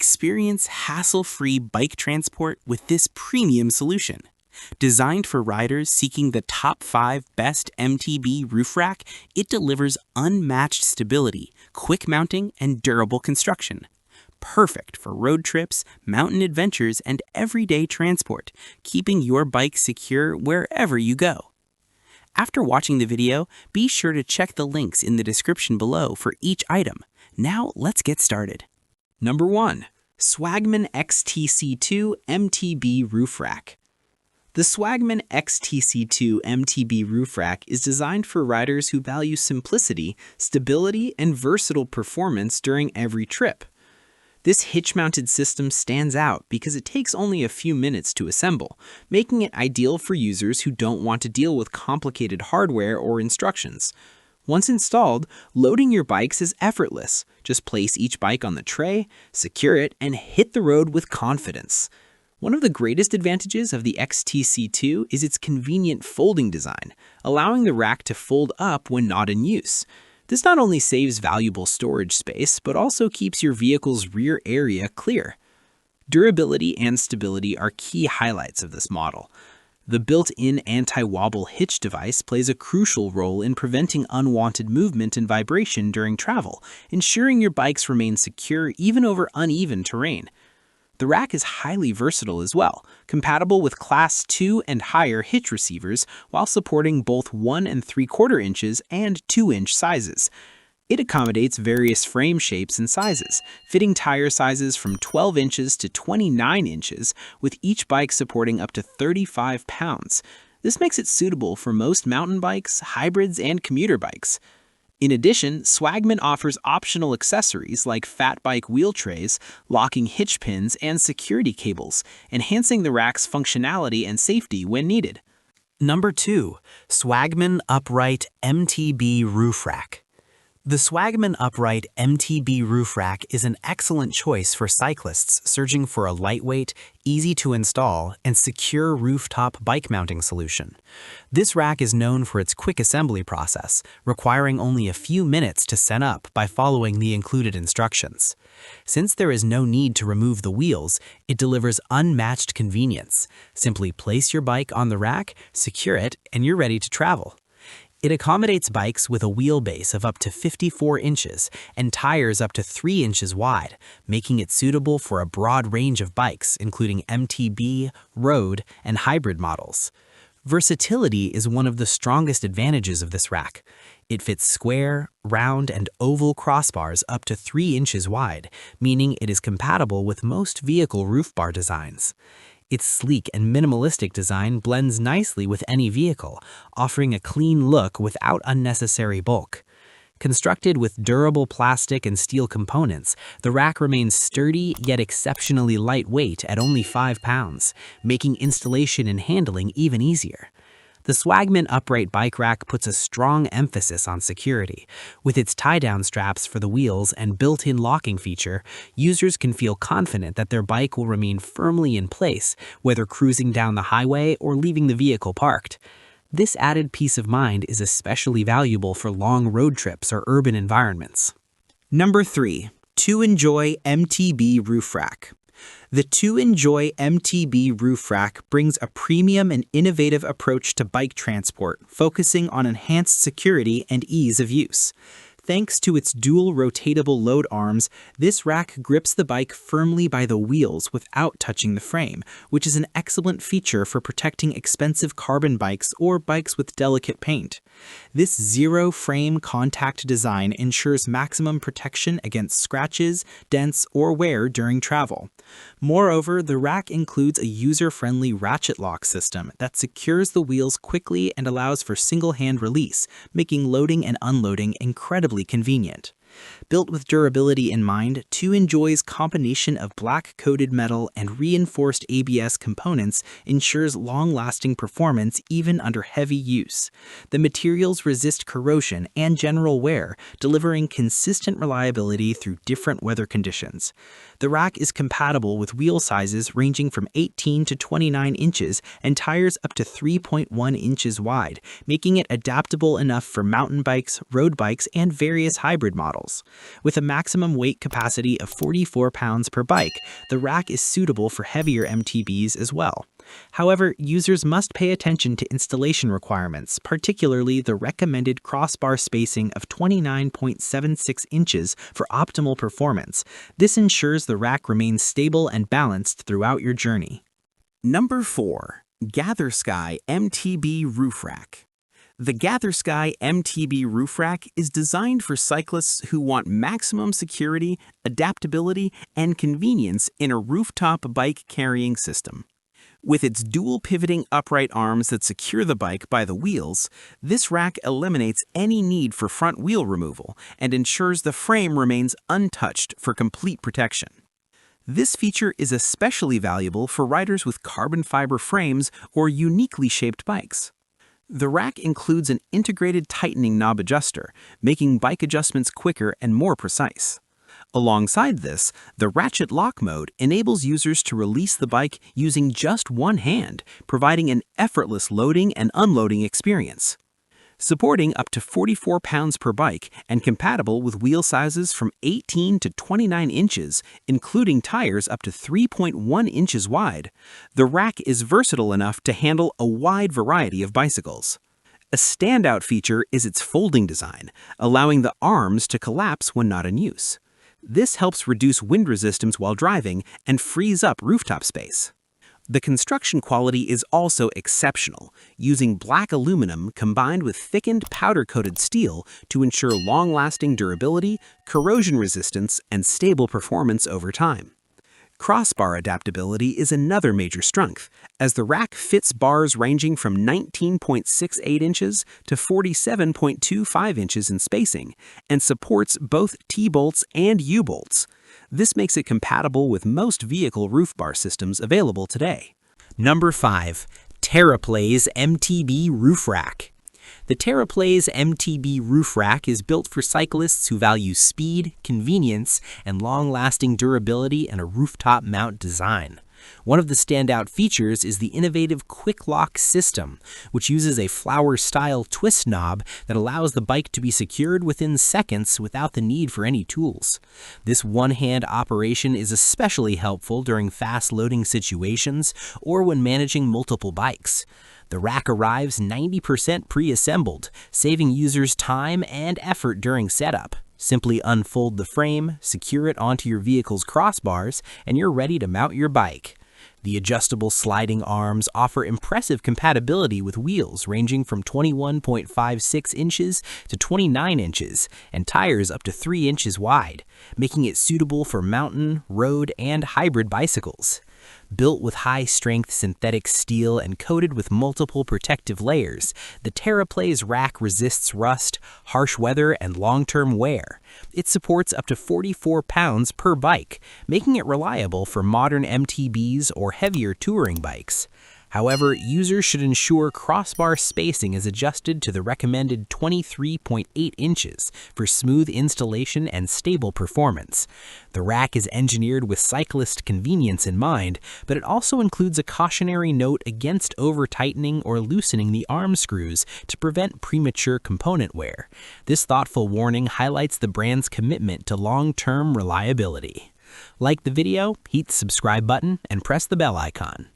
Experience hassle-free bike transport with this premium solution. Designed for riders seeking the top 5 best MTB roof rack, it delivers unmatched stability, quick mounting, and durable construction. Perfect for road trips, mountain adventures, and everyday transport, keeping your bike secure wherever you go. After watching the video, be sure to check the links in the description below for each item. Now let's get started. Number 1. Swagman XTC2 MTB Roof Rack. The Swagman XTC2 MTB roof rack is designed for riders who value simplicity, stability, and versatile performance during every trip. This hitch-mounted system stands out because it takes only a few minutes to assemble, making it ideal for users who don't want to deal with complicated hardware or instructions. Once installed, loading your bikes is effortless. Just place each bike on the tray, secure it, and hit the road with confidence. One of the greatest advantages of the XTC2 is its convenient folding design, allowing the rack to fold up when not in use. This not only saves valuable storage space, but also keeps your vehicle's rear area clear. Durability and stability are key highlights of this model. The built-in anti-wobble hitch device plays a crucial role in preventing unwanted movement and vibration during travel, ensuring your bikes remain secure even over uneven terrain. The rack is highly versatile as well, compatible with Class 2 and higher hitch receivers while supporting both 1 3/4 inches and 2-inch sizes. It accommodates various frame shapes and sizes, fitting tire sizes from 12 inches to 29 inches, with each bike supporting up to 35 pounds. This makes it suitable for most mountain bikes, hybrids, and commuter bikes. In addition, Swagman offers optional accessories like fat bike wheel trays, locking hitch pins, and security cables, enhancing the rack's functionality and safety when needed. Number 2. Swagman Upright MTB Roof Rack. The Swagman Upright MTB Roof Rack is an excellent choice for cyclists searching for a lightweight, easy-to-install, and secure rooftop bike mounting solution. This rack is known for its quick assembly process, requiring only a few minutes to set up by following the included instructions. Since there is no need to remove the wheels, it delivers unmatched convenience. Simply place your bike on the rack, secure it, and you're ready to travel. It accommodates bikes with a wheelbase of up to 54 inches and tires up to 3 inches wide, making it suitable for a broad range of bikes, including MTB, road, and hybrid models. Versatility is one of the strongest advantages of this rack. It fits square, round, and oval crossbars up to 3 inches wide, meaning it is compatible with most vehicle roof bar designs. Its sleek and minimalistic design blends nicely with any vehicle, offering a clean look without unnecessary bulk. Constructed with durable plastic and steel components, the rack remains sturdy yet exceptionally lightweight at only 5 pounds, making installation and handling even easier. The Swagman Upright Bike Rack puts a strong emphasis on security. With its tie-down straps for the wheels and built-in locking feature, users can feel confident that their bike will remain firmly in place, whether cruising down the highway or leaving the vehicle parked. This added peace of mind is especially valuable for long road trips or urban environments. Number 3. TOOENJOY MTB Roof Rack. The TOOENJOY MTB roof rack brings a premium and innovative approach to bike transport, focusing on enhanced security and ease of use. Thanks to its dual rotatable load arms, this rack grips the bike firmly by the wheels without touching the frame, which is an excellent feature for protecting expensive carbon bikes or bikes with delicate paint. This zero-frame contact design ensures maximum protection against scratches, dents, or wear during travel. Moreover, the rack includes a user-friendly ratchet lock system that secures the wheels quickly and allows for single-hand release, making loading and unloading incredibly convenient. Built with durability in mind, TOOENJOY's combination of black-coated metal and reinforced ABS components ensures long-lasting performance even under heavy use. The materials resist corrosion and general wear, delivering consistent reliability through different weather conditions. The rack is compatible with wheel sizes ranging from 18 to 29 inches and tires up to 3.1 inches wide, making it adaptable enough for mountain bikes, road bikes, and various hybrid models. wheels. With a maximum weight capacity of 44 pounds per bike, the rack is suitable for heavier MTBs as well. However, users must pay attention to installation requirements, particularly the recommended crossbar spacing of 29.76 inches for optimal performance. This ensures the rack remains stable and balanced throughout your journey. Number 4. GATHERSKY MTB Roof Rack. The GATHERSKY MTB Roof Rack is designed for cyclists who want maximum security, adaptability, and convenience in a rooftop bike carrying system. With its dual pivoting upright arms that secure the bike by the wheels, this rack eliminates any need for front wheel removal and ensures the frame remains untouched for complete protection. This feature is especially valuable for riders with carbon fiber frames or uniquely shaped bikes. The rack includes an integrated tightening knob adjuster, making bike adjustments quicker and more precise. Alongside this, the ratchet lock mode enables users to release the bike using just one hand, providing an effortless loading and unloading experience. Supporting up to 44 pounds per bike and compatible with wheel sizes from 18 to 29 inches, including tires up to 3.1 inches wide, the rack is versatile enough to handle a wide variety of bicycles. A standout feature is its folding design, allowing the arms to collapse when not in use. This helps reduce wind resistance while driving and frees up rooftop space. The construction quality is also exceptional, using black aluminum combined with thickened powder-coated steel to ensure long-lasting durability, corrosion resistance, and stable performance over time. Crossbar adaptability is another major strength, as the rack fits bars ranging from 19.68 inches to 47.25 inches in spacing and supports both T-bolts and U-bolts. This makes it compatible with most vehicle roof bar systems available today. Number 5. Terriplaze MTB Roof Rack. The Terriplaze MTB Roof Rack is built for cyclists who value speed, convenience, and long-lasting durability in a rooftop mount design. One of the standout features is the innovative quick lock system, which uses a flower-style twist knob that allows the bike to be secured within seconds without the need for any tools. This one-hand operation is especially helpful during fast-loading situations or when managing multiple bikes. The rack arrives 90% pre-assembled, saving users time and effort during setup. Simply unfold the frame, secure it onto your vehicle's crossbars, and you're ready to mount your bike. The adjustable sliding arms offer impressive compatibility with wheels ranging from 21.56 inches to 29 inches and tires up to 3 inches wide, making it suitable for mountain, road, and hybrid bicycles. Built with high-strength synthetic steel and coated with multiple protective layers, the Terriplaze rack resists rust, harsh weather, and long-term wear. It supports up to 44 pounds per bike, making it reliable for modern MTBs or heavier touring bikes. However, users should ensure crossbar spacing is adjusted to the recommended 23.8 inches for smooth installation and stable performance. The rack is engineered with cyclist convenience in mind, but it also includes a cautionary note against over-tightening or loosening the arm screws to prevent premature component wear. This thoughtful warning highlights the brand's commitment to long-term reliability. Like the video, hit the subscribe button, and press the bell icon.